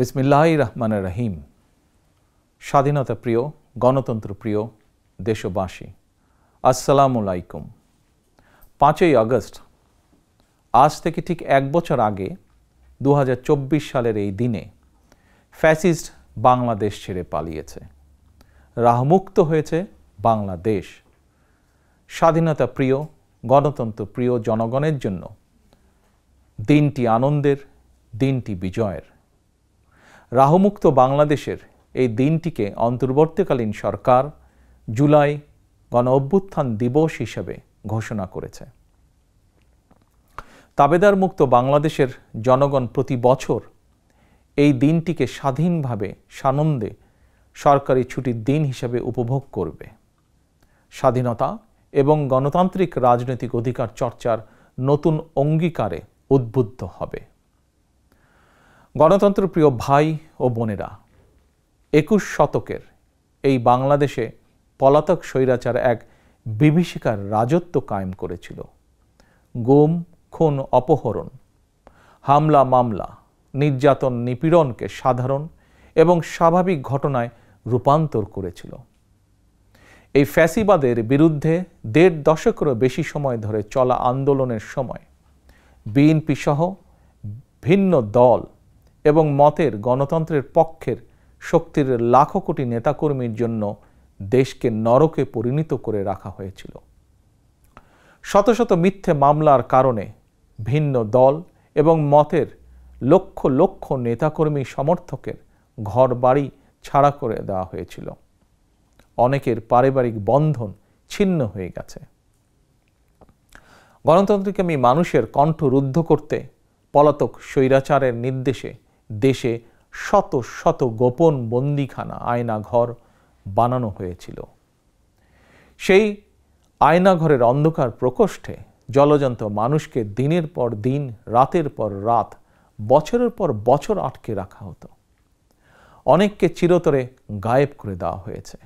বিসমিল্লাহির রহমানির রহিম। স্বাধীনতা প্রিয়, গণতন্ত্র প্রিয় দেশবাসী, আসসালামু আলাইকুম। 5ই আগস্ট, আজ থেকে ঠিক 1 বছর আগে 2024 সালের এই দিনে ফ্যাসিস্ট বাংলাদেশ ছেড়ে পালিয়েছে। রাহমুক্ত হয়েছে বাংলাদেশ। স্বাধীনতা প্রিয়, গণতন্ত্র প্রিয় জনগণের জন্য দিনটি আনন্দের, দিনটি বিজয়ের। রাহমুক্ত বাংলাদেশের এই দিনটিকে অন্তর্বর্তীকালীন সরকার জুলাই গণ অভ্যুত্থান দিবস হিসেবে ঘোষণা করেছে। তাবেদার মুক্ত বাংলাদেশের জনগণ প্রতি বছর এই দিনটিকে স্বাধীনভাবে সানন্দে সরকারি ছুটির দিন হিসেবে উপভোগ করবে। স্বাধীনতা এবং গণতান্ত্রিক রাজনৈতিক অধিকার চর্চার নতুন অঙ্গীকারে উদ্বুদ্ধ হবে। গণতন্ত্র প্রিয় ভাই ও বোনেরা, 21 শতকের এই বাংলাদেশে পলাতক স্বৈরাচার এক বিভীষিকার রাজত্ব কায়েম করেছিল। গুম, খুন, অপহরণ, হামলা, মামলা, নির্যাতন, নিপীড়নকে সাধারণ এবং স্বাভাবিক ঘটনায় রূপান্তর করেছিল। এই ফ্যাসিবাদের বিরুদ্ধে 1.5 দশকেরও বেশি সময় ধরে চলা আন্দোলনের সময় বিএনপি সহ ভিন্ন দল এবং মতের গণতন্ত্রের পক্ষের শক্তির লাখো কোটি নেতাকর্মীর জন্য দেশকে নরকে পরিণত করে রাখা হয়েছিল। শত শত মিথ্যে মামলার কারণে ভিন্ন দল এবং মতের লক্ষ লক্ষ নেতাকর্মী সমর্থকের ঘরবাড়ি ছাড়া করে দেওয়া হয়েছিল। অনেকের পারিবারিক বন্ধন ছিন্ন হয়ে গেছে। গণতন্ত্রকামী মানুষের কণ্ঠ রুদ্ধ করতে পলাতক স্বৈরাচারের নির্দেশে দেশে শত শত গোপন বন্দিখানা, আয়নাঘর বানানো হয়েছিল। সেই আয়নাঘরের অন্ধকার প্রকোষ্ঠে জলজন্ত মানুষকে দিনের পর দিন, রাতের পর রাত, বছরের পর বছর আটকে রাখা হতো। অনেককে চিরতরে গায়েব করে দেওয়া হয়েছে।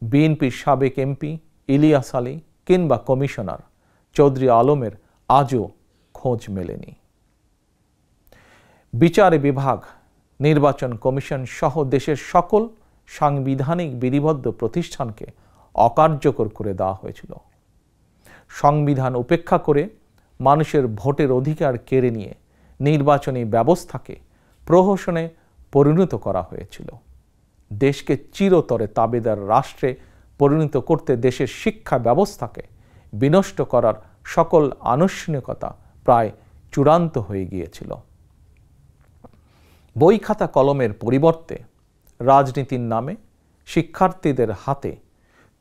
বিএনপির সাবেক এমপি ইলিয়াস আলী কিংবা কমিশনার চৌধুরী আলমের আজও খোঁজ মেলেনি। বিচার বিভাগ, নির্বাচন কমিশন সহ দেশের সকল সাংবিধানিক বিধিবদ্ধ প্রতিষ্ঠানকে অকার্যকর করে দেওয়া হয়েছিল। সংবিধান উপেক্ষা করে মানুষের ভোটের অধিকার কেড়ে নিয়ে নির্বাচনী ব্যবস্থাকে প্রহসনে পরিণত করা হয়েছিল। দেশকে চিরতরে তাবেদার রাষ্ট্রে পরিণত করতে দেশের শিক্ষা ব্যবস্থাকে বিনষ্ট করার সকল আনুষ্ঠানিকতা প্রায় চূড়ান্ত হয়ে গিয়েছিল। বই খাতা কলমের পরিবর্তে রাজনীতির নামে শিক্ষার্থীদের হাতে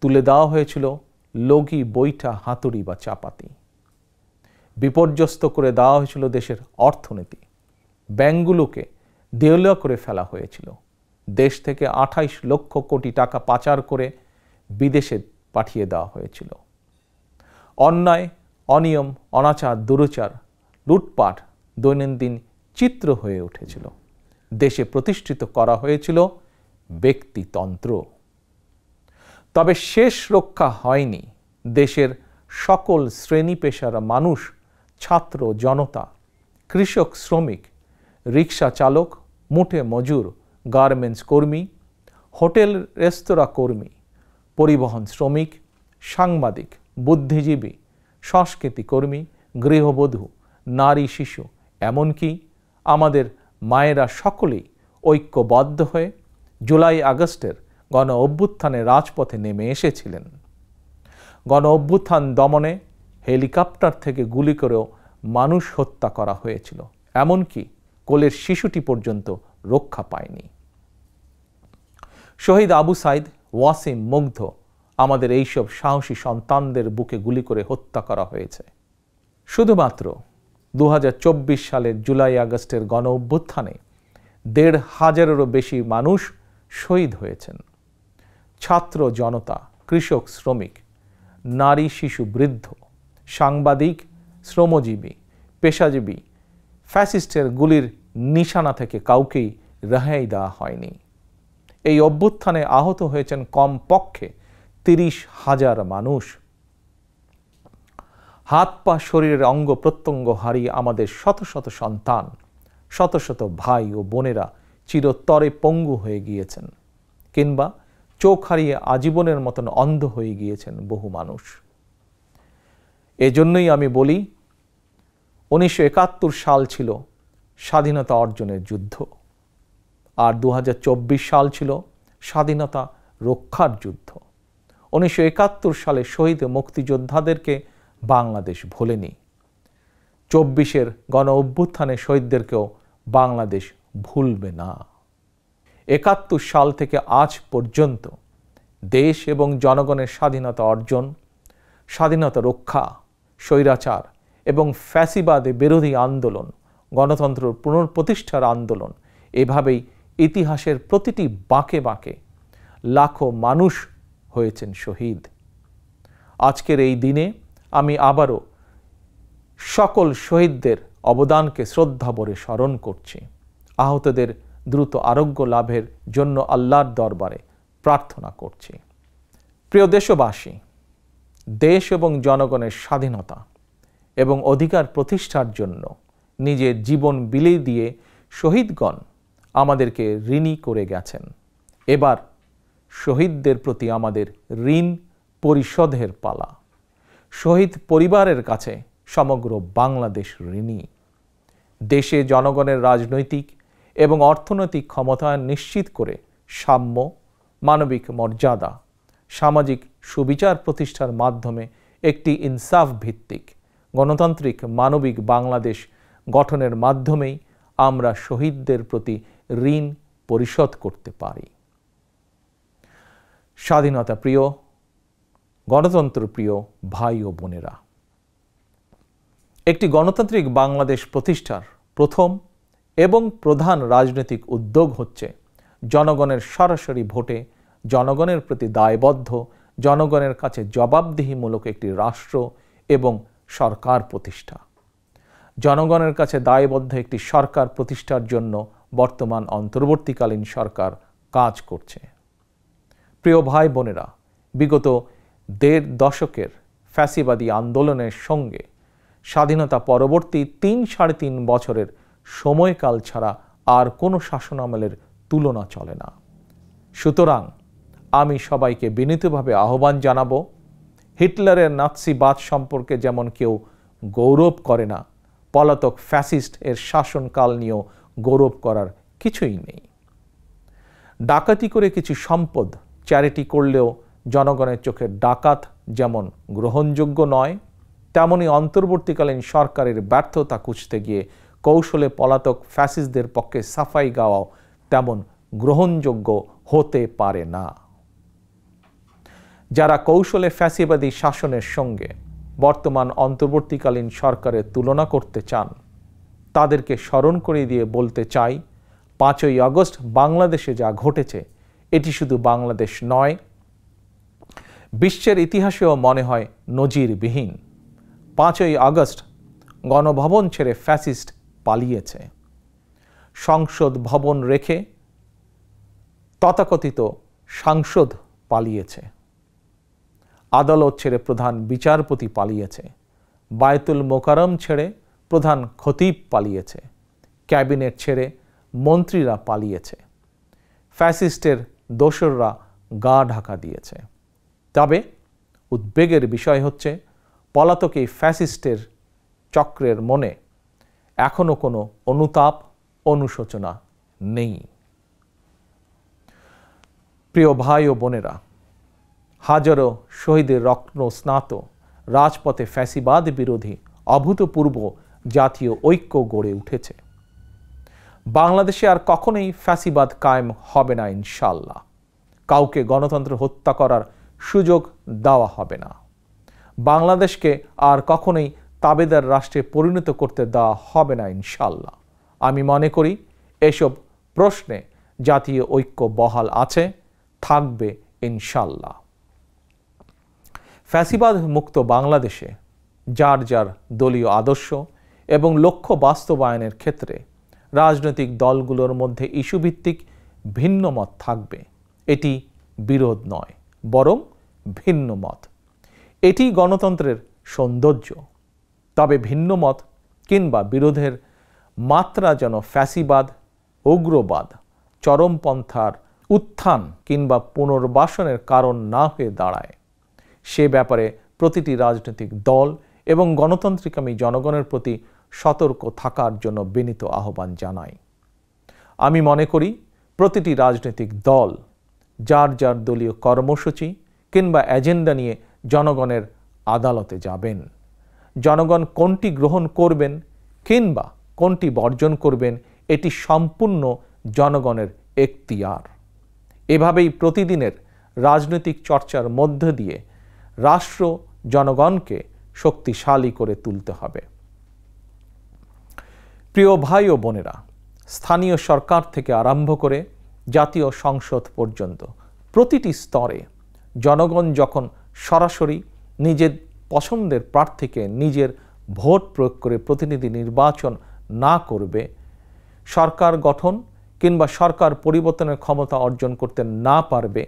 তুলে দেওয়া হয়েছিল লগি, বৈঠা, হাতুড়ি বা চাপাতি। বিপর্যস্ত করে দেওয়া হয়েছিল দেশের অর্থনীতি। ব্যাংকগুলোকে দেউলিয়া করে ফেলা হয়েছিল। দেশ থেকে 28 লক্ষ কোটি টাকা পাচার করে বিদেশে পাঠিয়ে দেওয়া হয়েছিল। অন্যায়, অনিয়ম, অনাচার, দুরাচার, লুটপাট দৈনন্দিন চিত্র হয়ে উঠেছিল। দেশে প্রতিষ্ঠিত করা হয়েছিল ব্যক্তিতন্ত্র। তবে শেষ রক্ষা হয়নি দেশের সকল শ্রেণী পেশার মানুষ, ছাত্র জনতা, কৃষক, শ্রমিক, রিক্সা চালক, মুঠে মজুর, গার্মেন্টস কর্মী, হোটেল রেস্তোরাঁ কর্মী, পরিবহন শ্রমিক, সাংবাদিক, বুদ্ধিজীবী, সংস্কৃতি কর্মী, গৃহবধূ, নারী, শিশু, এমনকি আমাদের মায়েরা সকলেই ঐক্যবদ্ধ হয়ে জুলাই আগস্টের গণ অভ্যুত্থানে রাজপথে নেমে এসেছিলেন। গণ অভ্যুত্থান দমনে হেলিকপ্টার থেকে গুলি করেও মানুষ হত্যা করা হয়েছিল। এমনকি কোলের শিশুটি পর্যন্ত রক্ষা পায়নি। শহীদ আবু সাইদ, ওয়াসিম, মুগ্ধ, আমাদের এইসব সাহসী সন্তানদের বুকে গুলি করে হত্যা করা হয়েছে। শুধুমাত্র 2024 সালের জুলাই আগস্টের গণ অভ্যুত্থানে 1,500-এরও বেশি মানুষ শহীদ হয়েছেন। ছাত্র জনতা, কৃষক, শ্রমিক, নারী, শিশু, বৃদ্ধ, সাংবাদিক, শ্রমজীবী, পেশাজীবী, ফ্যাসিস্টের গুলির নিশানা থেকে কাউকেই রেহাই দেওয়া হয়নি। এই অভ্যুত্থানে আহত হয়েছেন কমপক্ষে 30,000 মানুষ। হাত পা, শরীরের অঙ্গ প্রত্যঙ্গ হারিয়ে আমাদের শত শত সন্তান, শত শত ভাই ও বোনেরা চিরতরে পঙ্গু হয়ে গিয়েছেন, কিংবা চোখ হারিয়ে আজীবনের মতন অন্ধ হয়ে গিয়েছেন বহু মানুষ। এজন্যই আমি বলি, 1971 সাল ছিল স্বাধীনতা অর্জনের যুদ্ধ, আর 2024 সাল ছিল স্বাধীনতা রক্ষার যুদ্ধ। 1971 সালে শহীদ মুক্তিযোদ্ধাদেরকে বাংলাদেশ ভোলেনি। 24-এর গণ অভ্যুত্থানে শহীদদেরকেও বাংলাদেশ ভুলবে না। 71 সাল থেকে আজ পর্যন্ত দেশ এবং জনগণের স্বাধীনতা অর্জন, স্বাধীনতা রক্ষা, স্বৈরাচার এবং ফ্যাসিবাদ বিরোধী আন্দোলন, গণতন্ত্র পুনঃপ্রতিষ্ঠার আন্দোলন, এভাবেই ইতিহাসের প্রতিটি বাঁকে বাঁকে লাখো মানুষ হয়েছেন শহীদ। আজকের এই দিনে আমি আবারও সকল শহীদদের অবদানকে শ্রদ্ধাভরে স্মরণ করছি। আহতদের দ্রুত আরোগ্য লাভের জন্য আল্লাহর দরবারে প্রার্থনা করছি। প্রিয় দেশবাসী, দেশ এবং জনগণের স্বাধীনতা এবং অধিকার প্রতিষ্ঠার জন্য নিজের জীবন বিলিয়ে দিয়ে শহীদগণ আমাদেরকে ঋণী করে গেছেন। এবার শহীদদের প্রতি আমাদের ঋণ পরিশোধের পালা। শহীদ পরিবারের কাছে সমগ্র বাংলাদেশ ঋণী। দেশে জনগণের রাজনৈতিক এবং অর্থনৈতিক ক্ষমতায়ন নিশ্চিত করে সাম্য, মানবিক মর্যাদা, সামাজিক সুবিচার প্রতিষ্ঠার মাধ্যমে একটি ইনসাফ ভিত্তিক গণতান্ত্রিক মানবিক বাংলাদেশ গঠনের মাধ্যমেই আমরা শহীদদের প্রতি ঋণ পরিশোধ করতে পারি। স্বাধীনতা প্রিয়, গণতন্ত্র প্রিয় ভাই ও বোনেরা, একটি গণতান্ত্রিক বাংলাদেশ প্রতিষ্ঠার প্রথম এবং প্রধান রাজনৈতিক উদ্যোগ হচ্ছে জনগণের সরাসরি ভোটে জনগণের প্রতি দায়বদ্ধ, জনগণের কাছে জবাবদিহিমূলক একটি রাষ্ট্র এবং সরকার প্রতিষ্ঠা। জনগণের কাছে দায়বদ্ধ একটি সরকার প্রতিষ্ঠার জন্য বর্তমান অন্তর্বর্তীকালীন সরকার কাজ করছে। প্রিয় ভাই বোনেরা, বিগত 1.5 দশকের ফ্যাসিবাদী আন্দোলনের সঙ্গে স্বাধীনতা পরবর্তী 3-3.5 বছরের সময়কাল ছাড়া আর কোনো শাসনামলের তুলনা চলে না। সুতরাং আমি সবাইকে বিনীতভাবে আহ্বান জানাবো, হিটলারের নাৎসিবাদ সম্পর্কে যেমন কেউ গৌরব করে না, পলাতক ফ্যাসিস্ট এর শাসনকাল নিয়েও গৌরব করার কিছুই নেই। ডাকাতি করে কিছু সম্পদ চ্যারিটি করলেও জনগণের চোখে ডাকাত যেমন গ্রহণযোগ্য নয়, তেমনি অন্তর্বর্তীকালীন সরকারের ব্যর্থতা খুঁজতে গিয়ে কৌশলে পলাতক ফ্যাসিস্টদের পক্ষে সাফাই গাওয়াও তেমন গ্রহণযোগ্য হতে পারে না। যারা কৌশলে ফ্যাসিবাদী শাসনের সঙ্গে বর্তমান অন্তর্বর্তীকালীন সরকারের তুলনা করতে চান, তাদেরকে স্মরণ করিয়ে দিয়ে বলতে চাই, 5ই আগস্ট বাংলাদেশে যা ঘটেছে এটি শুধু বাংলাদেশ নয়, বিশ্বের ইতিহাসেও মনে হয় নজিরবিহীন। 5ই আগস্ট গণভবন ছেড়ে ফ্যাসিস্ট পালিয়েছে। সংসদ ভবন রেখে তথাকথিত সাংসদ পালিয়েছে। আদালত ছেড়ে প্রধান বিচারপতি পালিয়েছে। বায়তুল মোকাররম ছেড়ে প্রধান খতিব পালিয়েছে। ক্যাবিনেট ছেড়ে মন্ত্রীরা পালিয়েছে। ফ্যাসিস্টের দোসররা গা ঢাকা দিয়েছে। তবে উদ্বেগের বিষয় হচ্ছে, পলাতক এই ফ্যাসিস্টের চক্রের মনে এখনো কোনো অনুতাপ, অনুশোচনা নেই। প্রিয় ভাই ও বোনেরা, হাজারো শহীদের রত্ন স্নাত রাজপথে ফ্যাসিবাদ বিরোধী অভূতপূর্ব জাতীয় ঐক্য গড়ে উঠেছে। বাংলাদেশে আর কখনোই ফ্যাসিবাদ কায়েম হবে না ইনশাআল্লাহ। কাউকে গণতন্ত্র হত্যা করার সুযোগ দেওয়া হবে না। বাংলাদেশকে আর কখনোই তাবেদার রাষ্ট্রে পরিণত করতে দেওয়া হবে না ইনশাআল্লাহ। আমি মনে করি এসব প্রশ্নে জাতীয় ঐক্য বহাল আছে, থাকবে ইনশাআল্লাহ। ফ্যাসিবাদ মুক্ত বাংলাদেশে যার যার দলীয় আদর্শ এবং লক্ষ্য বাস্তবায়নের ক্ষেত্রে রাজনৈতিক দলগুলোর মধ্যে ইস্যুভিত্তিক ভিন্ন মত থাকবে। এটি বিরোধ নয়, বরং ভিন্ন মত। এটি গণতন্ত্রের সৌন্দর্য। তবে ভিন্ন মত কিংবা বিরোধের মাত্রা যেন ফ্যাসিবাদ, উগ্রবাদ চরমপন্থার উত্থান কিংবা পুনর্বাসনের কারণ না হয়ে দাঁড়ায়, সে ব্যাপারে প্রতিটি রাজনৈতিক দল এবং গণতান্ত্রিকামী জনগণের প্রতি সতর্ক থাকার জন্য বিনীত আহ্বান জানাই। আমি মনে করি প্রতিটি রাজনৈতিক দল যার যার দলীয় কর্মসূচি কিংবা এজেন্ডা নিয়ে জনগণের আদালতে যাবেন। জনগণ কোনটি গ্রহণ করবেন কিংবা কোনটি বর্জন করবেন এটি সম্পূর্ণ জনগণের এখতিয়ার। এভাবেই প্রতিদিনের রাজনৈতিক চর্চার মধ্য দিয়ে রাষ্ট্র জনগণকে শক্তিশালী করে তুলতে হবে। প্রিয় ভাই ও বোনেরা, স্থানীয় সরকার থেকে আরম্ভ করে জাতীয় সংসদ পর্যন্ত প্রতিটি স্তরে জনগণ যখন সরাসরি নিজের পছন্দের প্রার্থীকে নিজের ভোট প্রয়োগ করে প্রতিনিধি নির্বাচন না করবে, সরকার গঠন কিংবা সরকার পরিবর্তনের ক্ষমতা অর্জন করতে না পারবে,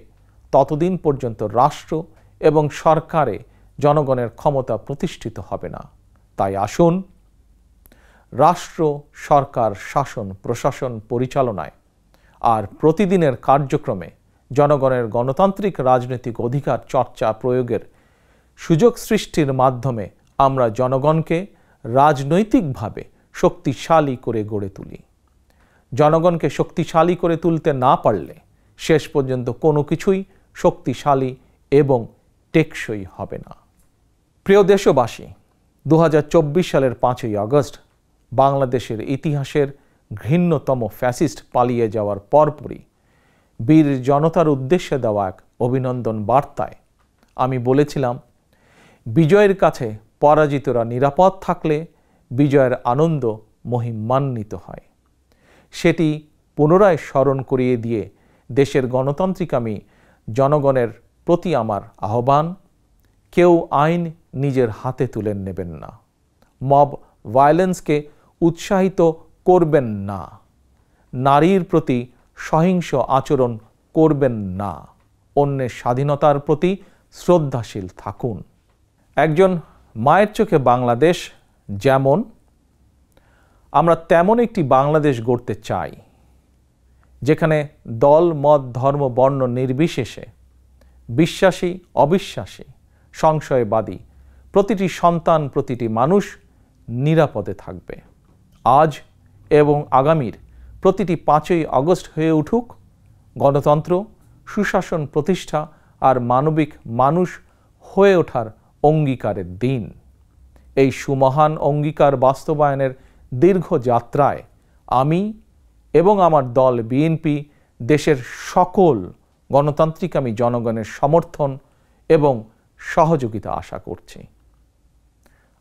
ততদিন পর্যন্ত রাষ্ট্র এবং সরকারে জনগণের ক্ষমতা প্রতিষ্ঠিত হবে না। তাই আসুন রাষ্ট্র, সরকার, শাসন, প্রশাসন পরিচালনায় আর প্রতিদিনের কার্যক্রমে জনগণের গণতান্ত্রিক রাজনৈতিক অধিকার চর্চা প্রয়োগের সুযোগ সৃষ্টির মাধ্যমে আমরা জনগণকে রাজনৈতিকভাবে শক্তিশালী করে গড়ে তুলি। জনগণকে শক্তিশালী করে তুলতে না পারলে শেষ পর্যন্ত কোনো কিছুই শক্তিশালী এবং টেকসই হবে না। প্রিয় দেশবাসী, 2024 সালের 5ই আগস্ট বাংলাদেশের ইতিহাসের ঘৃণ্যতম ফ্যাসিস্ট পালিয়ে যাওয়ার পরপরই বীর জনতার উদ্দেশ্যে দেওয়া এক অভিনন্দন বার্তায় আমি বলেছিলাম, বিজয়ের কাছে পরাজিতরা নিরাপদ থাকলে বিজয়ের আনন্দ মহিমান্বিত হয়। সেটি পুনরায় স্মরণ করিয়ে দিয়ে দেশের গণতান্ত্রিকামী জনগণের প্রতি আমার আহ্বান, কেউ আইন নিজের হাতে তুলে নেবেন না, মব ভায়োলেন্সকে উৎসাহিত করবেন না, নারীর প্রতি সহিংস আচরণ করবেন না, অন্যের স্বাধীনতার প্রতি শ্রদ্ধাশীল থাকুন। একজন মায়ের চোখে বাংলাদেশ যেমন, আমরা তেমন একটি বাংলাদেশ গড়তে চাই যেখানে দল, মত, ধর্ম, বর্ণ নির্বিশেষে বিশ্বাসী, অবিশ্বাসী, সংশয়বাদী প্রতিটি সন্তান, প্রতিটি মানুষ নিরাপদে থাকবে। আজ এবং আগামীর প্রতিটি 5ই আগস্ট হয়ে উঠুক গণতন্ত্র, সুশাসন প্রতিষ্ঠা আর মানবিক মানুষ হয়ে ওঠার অঙ্গীকারের দিন। এই সুমহান অঙ্গীকার বাস্তবায়নের দীর্ঘ যাত্রায় আমি এবং আমার দল বিএনপি দেশের সকল গণতান্ত্রিকামী জনগণের সমর্থন এবং সহযোগিতা আশা করছি।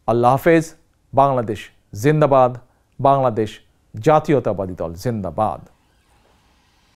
আল্লাহ হাফেজ। বাংলাদেশ জিন্দাবাদ। বাংলাদেশ জাতীয়তাবাদী দল জিন্দাবাদ।